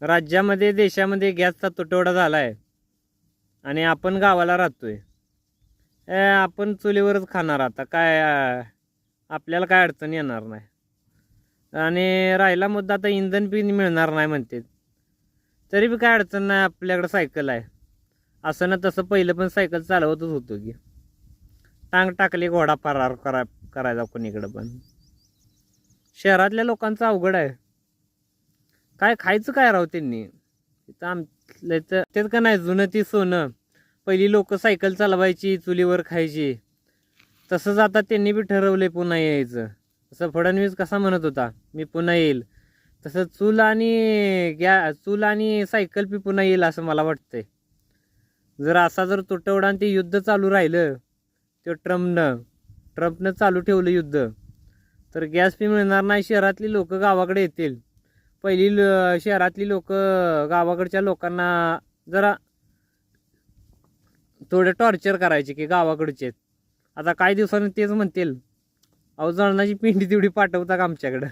राज्यामध्ये देशामध्ये गॅसचा तुटवडा झाला आहे आणि आपण गावाला राहतोय. आपण चुलीवरच खाणार आता काय, आपल्याला काय अडचण येणार नाही. आणि राहिला मुद्दा आता इंधन बी मिळणार नाही म्हणते, तरी बी काय अडचण नाही, आपल्याकडं सायकल आहे. असं ना तसं पहिलं पण सायकल चालवतच होतो की, टांग टाकली घोडा फरार करायचा कोणीकडं. पण शहरातल्या लोकांचं अवघड आहे. काय खायचं काय राव त्यांनी तिथं आमच्या इथं तेच का नाही, जुनं ती सोनं. पहिली लोक सायकल चालवायची, चुलीवर खायची. तसंच आता त्यांनी बी ठरवलंय पुन्हा यायचं. तसं फडणवीस कसा म्हणत होता मी पुन्हा येईल, तसं चूल आणि सायकल बी पुन्हा येईल असं मला वाटतंय. जर असा जर तुटवडा आणि ते युद्ध चालू राहिलं, ते ट्रम्पनं चालू ठेवलं युद्ध, तर गॅस बी मिळणार नाही. शहरातली लोक गावाकडे येतील. शहरातली लोक गावाकडच्या लोकांना जरा थोडे टॉर्चर करायचे की गावाकडचे. आता काही दिवसांनी तेच म्हणतील, अहो जळणाची पिंडी तेवढी पाठवता का आमच्याकडं.